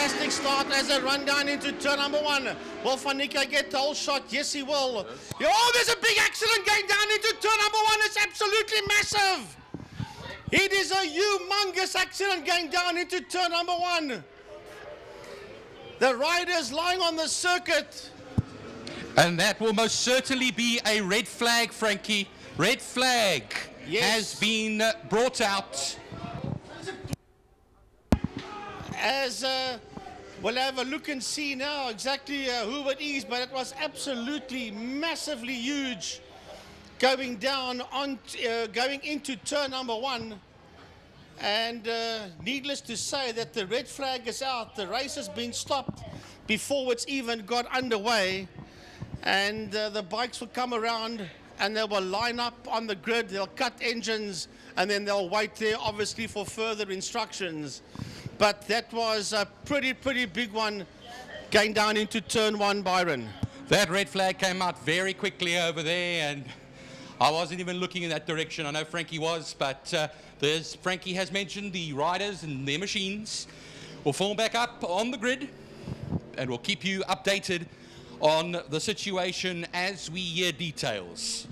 fantastic start as a run down into turn number 1. Will Van Niekerk get the whole shot? Yes, he will. Oh, there's a big accident going down into turn number 1. It's absolutely massive. It is a humongous accident going down into turn number 1. The rider's lying on the circuit. And that will most certainly be a red flag, Frankie. Red flag has been brought out. As we'll have a look and see now exactly who it is, but it was absolutely massively huge going down on going into turn number 1. And needless to say that the red flag is out. The race has been stopped before it's even got underway. And the bikes will come around and they will line up on the grid. They'll cut engines and then they'll wait there, obviously, for further instructions. But that was a pretty big one going down into turn 1, Byron. That red flag came out very quickly over there, and I wasn't even looking in that direction. I know Frankie was, but Frankie has mentioned the riders and their machines will form back up on the grid, and we'll keep you updated on the situation as we hear details.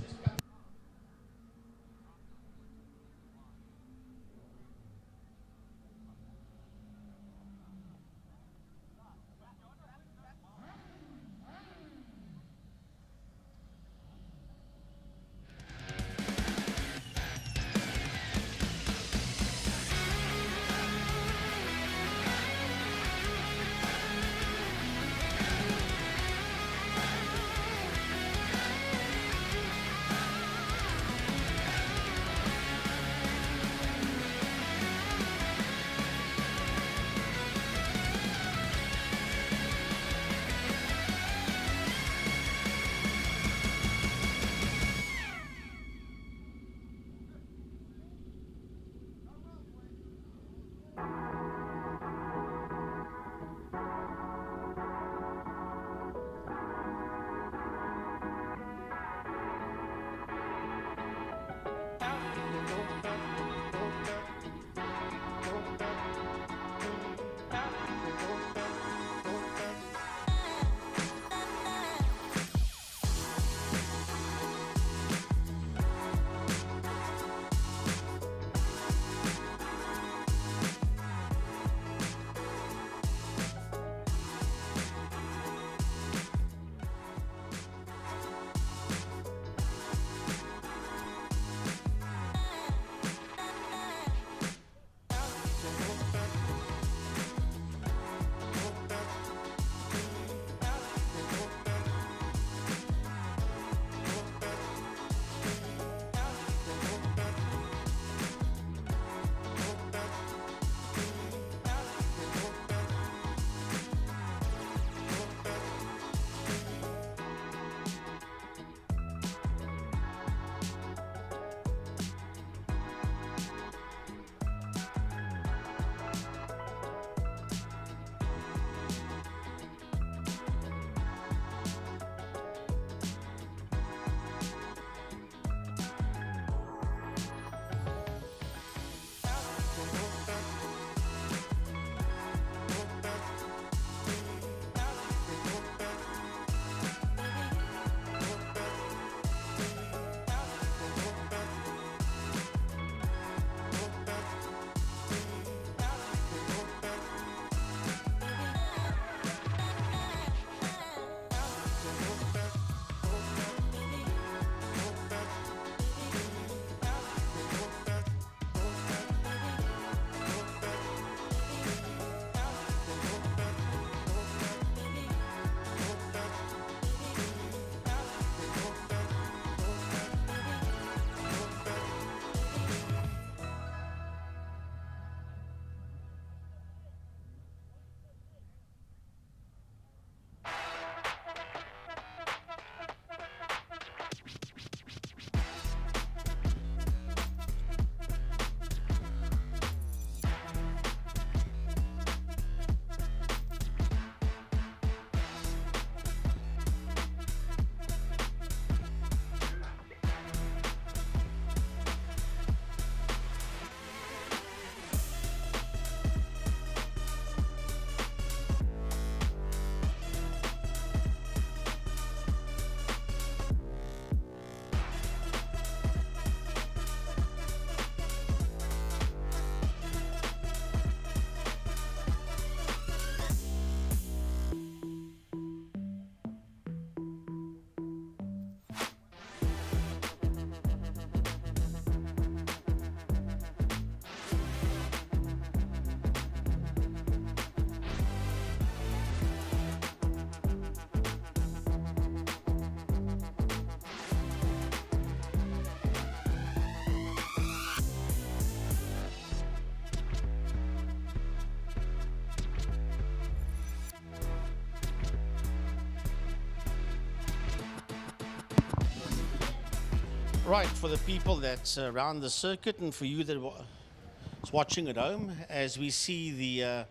Right, for the people that's around the circuit and for you that is watching at home, as we see the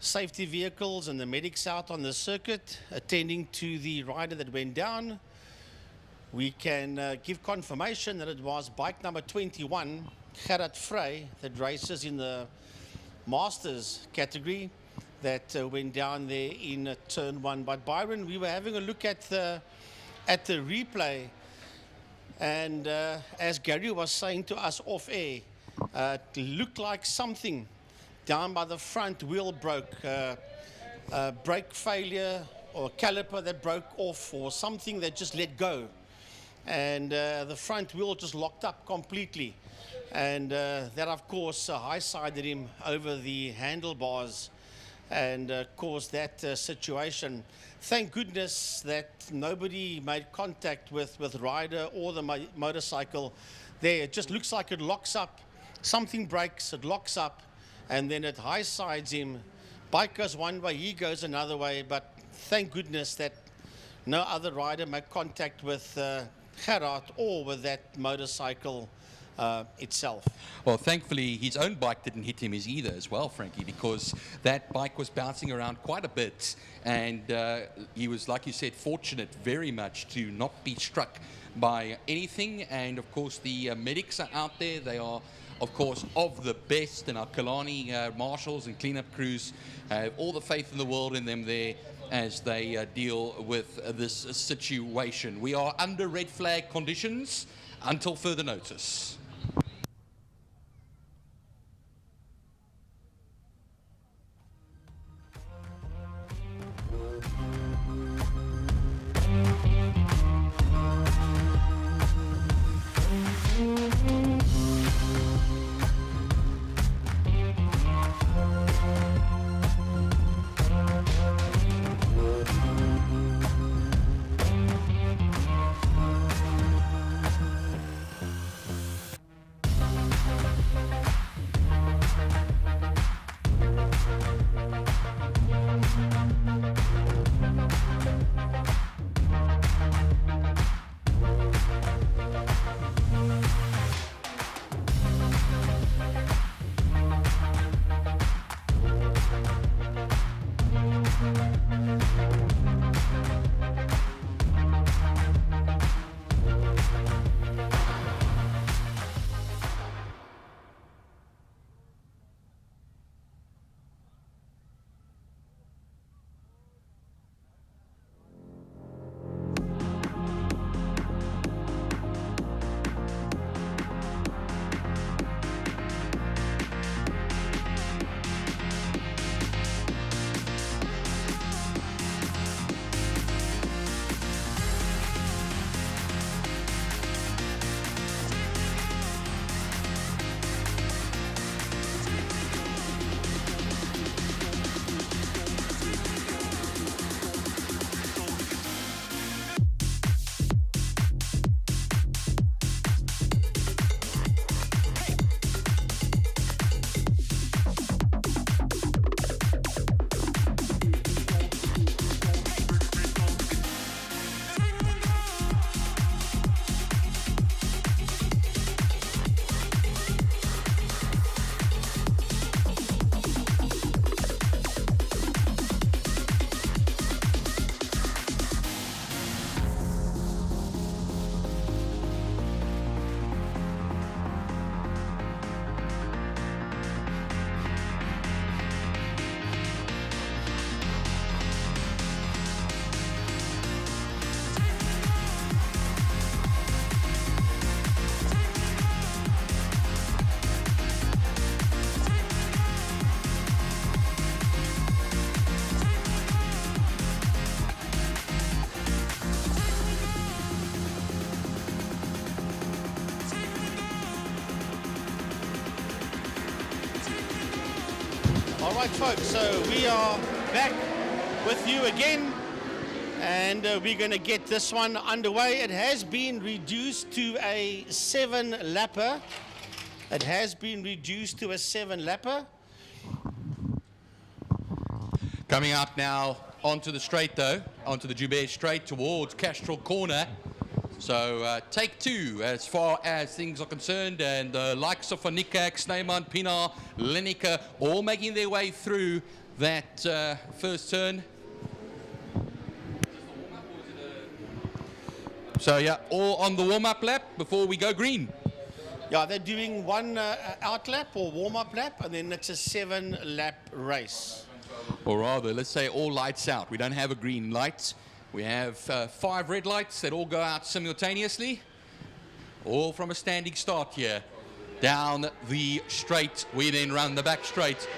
safety vehicles and the medics out on the circuit attending to the rider that went down, we can give confirmation that it was bike number 21, Gerard Frey, that races in the Masters category, that went down there in turn 1. But Byron, we were having a look at the replay, and as Gary was saying to us off air, it looked like something down by the front wheel broke, brake failure or caliper that broke off or something that just let go. And the front wheel just locked up completely. And that, of course, high-sided him over the handlebars and caused that situation. Thank goodness that nobody made contact with rider or the motorcycle there. It just looks like it locks up. Something breaks, it locks up, and then it high-sides him. Bike goes one way, he goes another way, but thank goodness that no other rider made contact with Gerard or with that motorcycle itself. Well, thankfully, his own bike didn't hit him either as well, Frankie, because that bike was bouncing around quite a bit, and he was, like you said, fortunate very much to not be struck by anything. And of course, the medics are out there. They are, of course, of the best, and our Kalani marshals and cleanup crews have all the faith in the world in them there as they deal with this situation. We are under red flag conditions until further notice. All right, folks, so we are back with you again, and we're going to get this one underway. It has been reduced to a 7-lapper. It has been reduced to a 7-lapper. Coming up now onto the straight, though, onto the Joubert straight towards Castrol Corner. So take two as far as things are concerned, and the likes of Van Niekerk, Snyman, Pienaar, Lineker all making their way through that first turn. So yeah, all on the warm-up lap before we go green. Yeah, they're doing one out lap or warm-up lap, and then it's a 7-lap race. Or rather, let's say all lights out. We don't have a green light. We have 5 red lights that all go out simultaneously. All from a standing start here. Down the straight, we then run the back straight.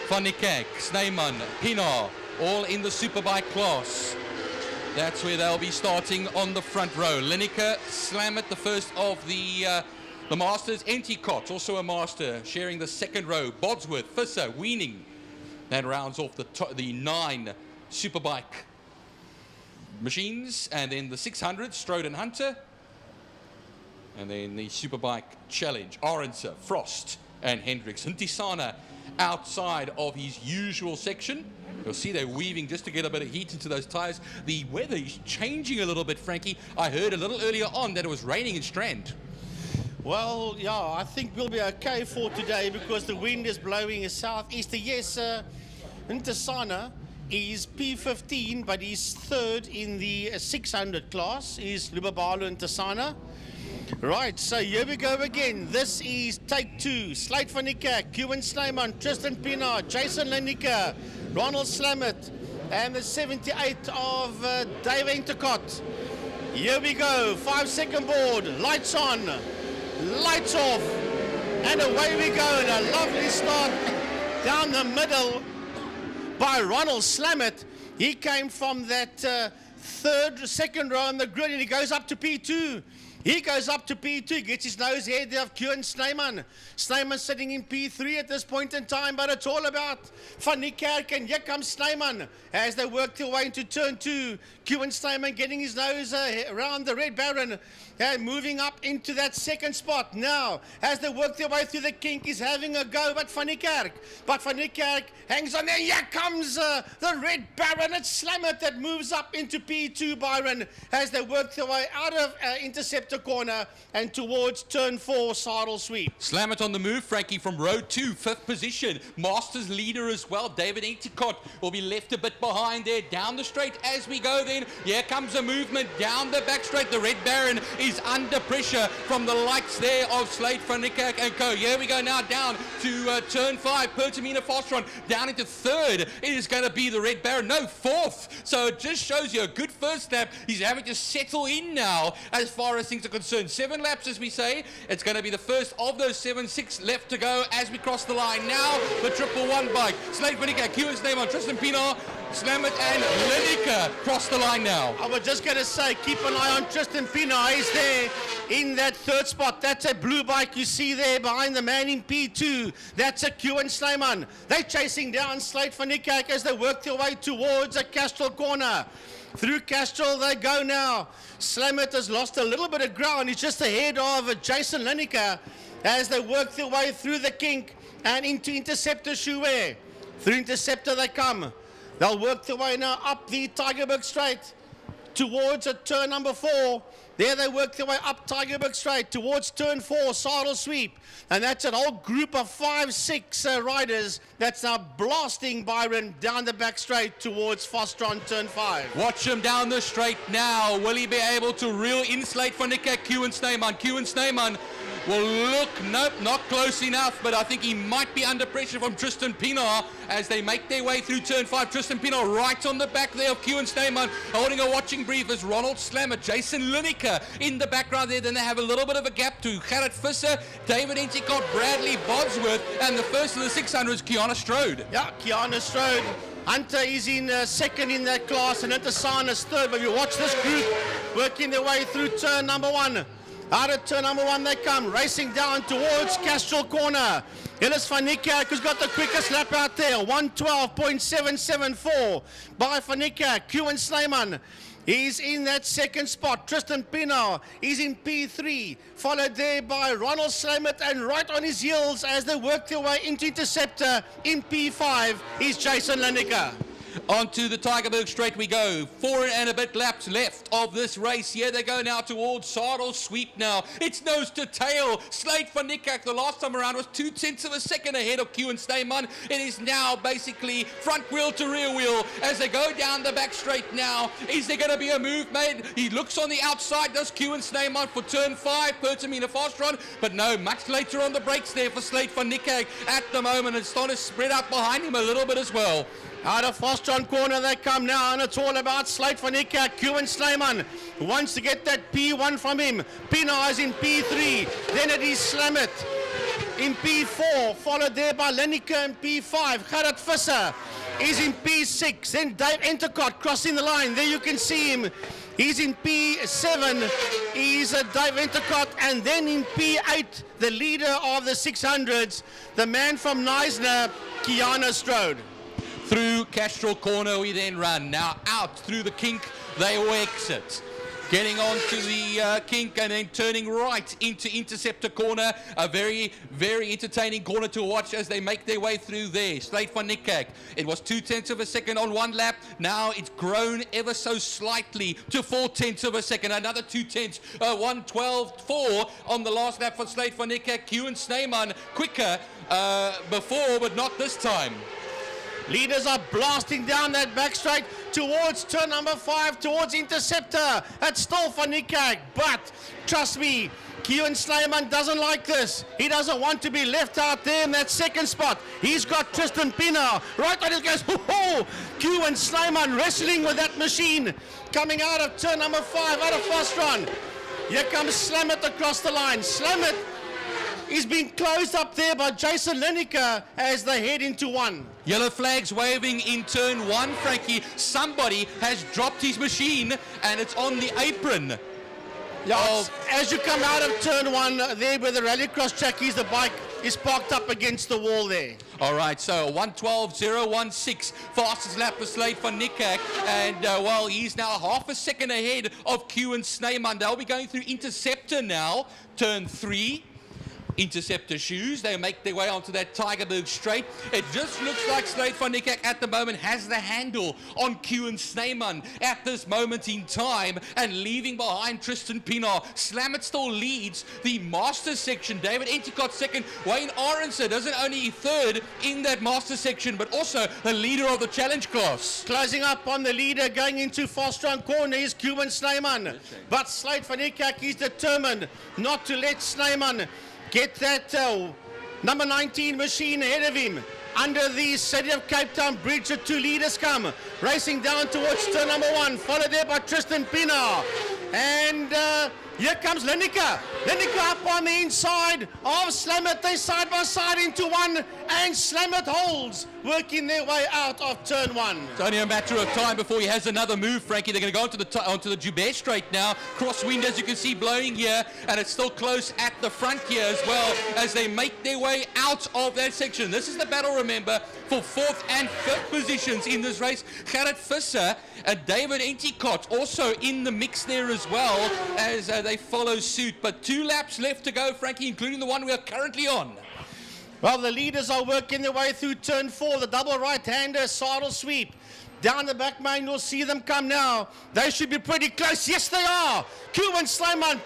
Van Niekerk, Snyman, Pienaar, all in the Superbike class. That's where they'll be starting on the front row. Lineker, Slamet, the first of the Masters. Enticott, also a Master, sharing the second row. Bodsworth, Visser, Weening. That rounds off the 9 Superbike machines. And then the 600, Strode and Hunter. And then the Superbike Challenge, Arendse, Frost, and Hendricks. Ntisana outside of his usual section. You'll see they're weaving just to get a bit of heat into those tyres. The weather is changing a little bit, Frankie. I heard a little earlier on that it was raining in Strand. Well, yeah, I think we'll be okay for today because the wind is blowing a southeaster. Yes, Ntisana is P15, but he's third in the 600 class. He's Lubabalo Ntisana. Right, so here we go again. This is take 2. Slate Van Niekerk, Kevin Snyman, Tristan Pienaar, Jason Lineker, Ronald Slamet, and the 78 of Dave Enticott. Here we go. 5-second board. Lights on. Lights off. And away we go. And a lovely start down the middle by Ronald Slamet. He came from that second row on the grid, and he goes up to P2. He goes up to P2, gets his nose ahead of Kieran Snyman. Snyman sitting in P3 at this point in time, but it's all about Van Niekerk, and here comes Snyman as they work their way into turn 2. Kieran Snyman getting his nose around the Red Baron and moving up into that second spot. Now, as they work their way through the kink, he's having a go, but Van Niekerk hangs on there. Here comes the Red Baron. It's Slamet that moves up into P2, Byron, as they work their way out of Interceptor corner and towards turn 4, saddle sweep. Slamet on the move, Frankie, from row 2, 5th position. Masters leader as well. David Enticott will be left a bit behind there. Down the straight as we go then. Here comes a movement down the back straight. The Red Baron is under pressure from the likes there of Slate, Van Niekerk and co. Here we go now down to turn 5. Pertamina Fostron down into 3rd. It is going to be the Red Baron. No, 4th. So it just shows you a good first lap. He's having to settle in now as far as things are concerned. 7 laps, as we say. It's going to be the first of those 7. 6 left to go as we cross the line. Now the 111 bike. Slate, Van Niekerk, Kieran's name on Tristan Pienaar, Slamet and Lineker cross the line now. I was just going to say, keep an eye on Tristan Pienaar. He's there in that 3rd spot. That's a blue bike you see there behind the man in P2. That's a Kieran Snyman. They're chasing down Slate Van Niekerk as they work their way towards a Castrol corner. Through Castrol they go now. Slamet has lost a little bit of ground. He's just ahead of Jason Lineker as they work their way through the kink and into Interceptor Chouet. Through Interceptor they come. They'll work their way now up the Tygerberg Straight towards a turn number 4. There they work their way up Tygerberg Straight towards turn 4, saddle sweep. And that's an whole group of 5-6 riders that's now blasting Byron down the back straight towards Fostron turn 5. Watch him down the straight now. Will he be able to reel in Slate Van Niekerk, Kieran Snyman will look, nope, not close enough, but I think he might be under pressure from Tristan Pienaar as they make their way through turn 5. Tristan Pienaar right on the back there of Kieran Snyman, holding a watching brief as Ronald Slamet, Jason Lineker in the background there. Then they have a little bit of a gap to Gerrit Visser, David Enticott, Bradley Bodsworth, and the first of the 600s, Kiana Strode. Yeah, Kiana Strode. Hunter is in second in that class, and Ntisana's third. But you watch this group working their way through turn number 1. Out of turn number 1 they come, racing down towards Castrol corner. It is Van Niekerk who's got the quickest lap out there, 1:12.774 by Van Niekerk. Kieran Snyman, he's in that second spot. Tristan Pienaar, he's in P3, followed there by Ronald Slamet, and right on his heels as they work their way into Interceptor in P5 is Jason Lineker. Onto the Tygerberg straight we go. 4 and a bit laps left of this race. Here they go now towards Saddle Sweep now. It's nose to tail. Slate van Niekerk the last time around was 0.2 of a second ahead of Q and Steyman. It is now basically front wheel to rear wheel as they go down the back straight now. Is there going to be a move made? He looks on the outside, does Q and Steyman for turn 5. Pertamina fast run, but no, much later on the brakes there for Slate van Niekerk at the moment. It's starting to spread out behind him a little bit as well. Out of Fostron corner they come now, and it's all about Slate van Niekerk. Q and Slayman wants to get that P1 from him. Pina is in P3, then it is Slammet in P4, followed there by Lennica in P5. Gerard Visser is in P6, then Dave Entercott crossing the line. There you can see him. He's in P7, he's Dave Entercott, and then in P8, the leader of the 600s, the man from Neisner, Kiana Strode. Through Castrol corner we then run. Now out through the kink, they will exit. Getting on to the kink and then turning right into Interceptor corner. A very, very entertaining corner to watch as they make their way through there. Slate van Niekerk. It was 0.2 of a second on one lap. Now it's grown ever so slightly to 0.4 of a second. Another 0.2, 1:12.4 on the last lap for Slate van Niekerk. Q and Snyman quicker before, but not this time. Leaders are blasting down that back straight towards turn number 5, towards Interceptor. It's still van Niekerk, but trust me, Q&. Slayman doesn't like this. He doesn't want to be left out there in that second spot. He's got Tristan Pina right on his goes. Q and Slayman wrestling with that machine. Coming out of turn number 5, out of first run. Here comes Slammet across the line. Slammet is being closed up there by Jason Lineker as they head into 1. Yellow flags waving in turn 1, Frankie. Somebody has dropped his machine and it's on the apron. Yeah, as you come out of turn 1 there where the rallycross track is, the bike is parked up against the wall there. All right, so 1:12.016, fastest lap for Slate van Niekerk, and well, he's now half a second ahead of Q and Snyman. They'll be going through Interceptor now, turn 3. Interceptor shoes. They make their way onto that Tygerberg straight. It just looks like Slate van Niekerk at the moment has the handle on Q and Snyman at this moment in time and leaving behind Tristan Pienaar. Slammet still leads the Masters section. David Enticott second. Wayne Aronson doesn't only third in that Masters section but also the leader of the challenge class. Closing up on the leader going into fast run corner is Q and Snyman. But Slate van Niekerk is determined not to let Snyman get that number 19 machine ahead of him. Under the City of Cape Town bridge, the 2 leaders come racing down towards turn number 1, followed there by Tristan Pienaar. And here comes Lineker. Lineker up on the inside of Slammet. They side by side into 1, and Slammet holds, working their way out of turn 1. It's only a matter of time before he has another move, Frankie. They're going to go onto the Joubert straight now. Crosswind, as you can see, blowing here, and it's still close at the front here as well as they make their way out of that section. This is the battle, remember, for 4th and 5th positions in this race. Gerard Visser and David Enticott also in the mix there as well as they follow suit. But 2 laps left to go, Frankie, including the one we are currently on. Well, the leaders are working their way through turn 4, the double right-hander saddle sweep. Down the back main, you'll see them come now. They should be pretty close. Yes, they are. Q and Slyman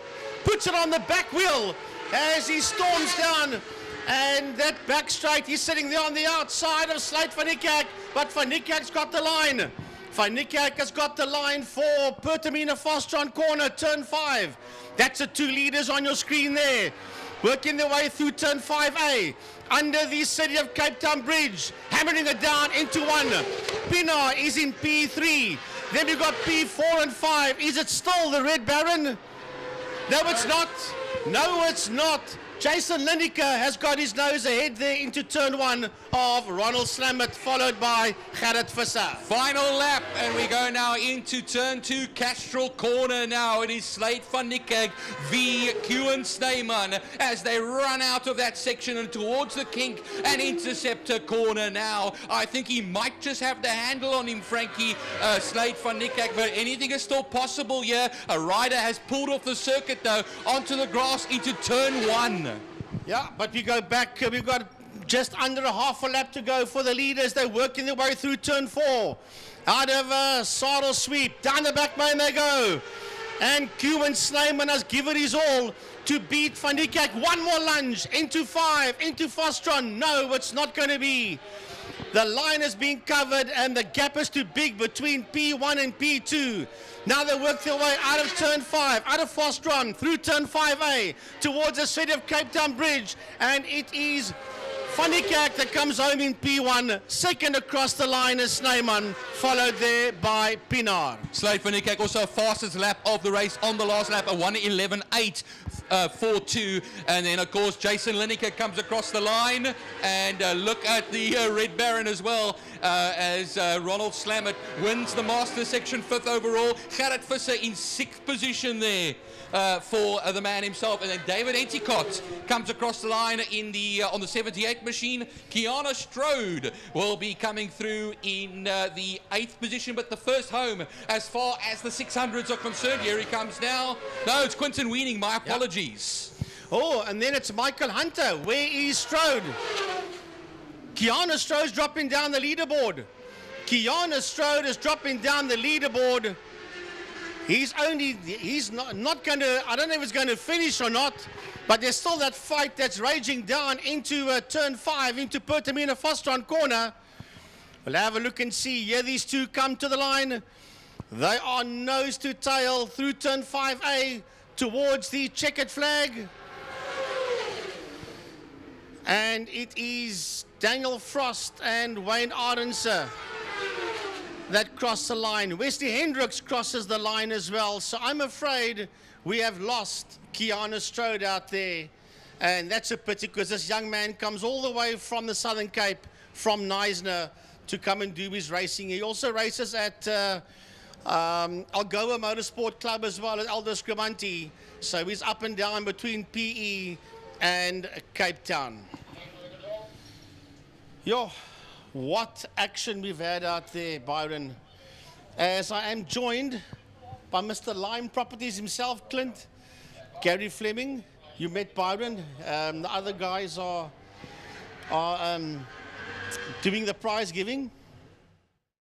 puts it on the back wheel as he storms down. And that back straight, he's sitting there on the outside of Slate van Niekerk, but van Niekerk's got the line. Van Niekerk has got the line for Pertamina Fastron corner, turn 5. That's the 2 leaders on your screen there. Working their way through turn 5A. Under the City of Cape Town bridge. Hammering it down into 1. Pienaar is in P3. Then we've got P4 and 5. Is it still the Red Baron? No, it's not. No, it's not. Jason Lineker has got his nose ahead there into turn 1 of Ronald Slammet, followed by Gerard Visser. Final lap, and we go now into turn 2, Castrol corner now. It is Slate van Niekerk v. Q and Snyman as they run out of that section and towards the kink and Interceptor corner now. I think he might just have the handle on him, Frankie, Slate van Niekerk, but anything is still possible here. A rider has pulled off the circuit though onto the grass into turn 1. Yeah, but we go back, we've got Just under a half a lap to go for the leaders. They're working their way through turn 4. Out of Saddle Sweep. Down the back lane they go. And Cuban Slayman has given his all to beat Van Niekerk. One more lunge into 5, into Fostron. No, it's not going to be. The line is being covered and the gap is too big between P1 and P2. Now they work their way out of turn 5, out of Fostron, through turn 5A, towards the city of Cape Town Bridge. And it is Van Niekerk that comes home in P1. Second across the line is Snyman, followed there by Pienaar. Slade Van Niekerk also fastest lap of the race on the last lap, a 1:11.8. 4-2, and then of course Jason Lineker comes across the line, and look at the Red Baron as well, as Ronald Slammert wins the Master Section 5th overall. Gerrit Visser in 6th position there for the man himself, and then David Enticott comes across the line in the on the 78 machine. Kiana Strode will be coming through in the 8th position, but the first home as far as the 600s are concerned. Here he comes now. No, it's Quinton Weening, my apologies. Oh, and then it's Michael Hunter. Where is Strode? Kiana Strode's dropping down the leaderboard. Kiana Strode is dropping down the leaderboard. He's not going to, I don't know if he's going to finish or not, but there's still that fight that's raging down into turn 5, into Pertamina Fostron corner. We'll have a look and see. Here these two come to the line. They are nose to tail through turn 5A towards the checkered flag. And it is Daniel Frost and Wayne Ardense that cross the line. Wesley Hendricks crosses the line as well. So I'm afraid we have lost Kiana Strode out there. And that's a pity, because this young man comes all the way from the Southern Cape, from Neisner, to come and do his racing. He also races at Algoa Motorsport Club as well as Aldo Scrimanti. So he's up and down between PE and Cape Town. Yo, what action we've had out there, Byron. As I am joined by Mr. Lime Properties himself, Clint, Gary Fleming. You met Byron. The other guys are doing the prize giving.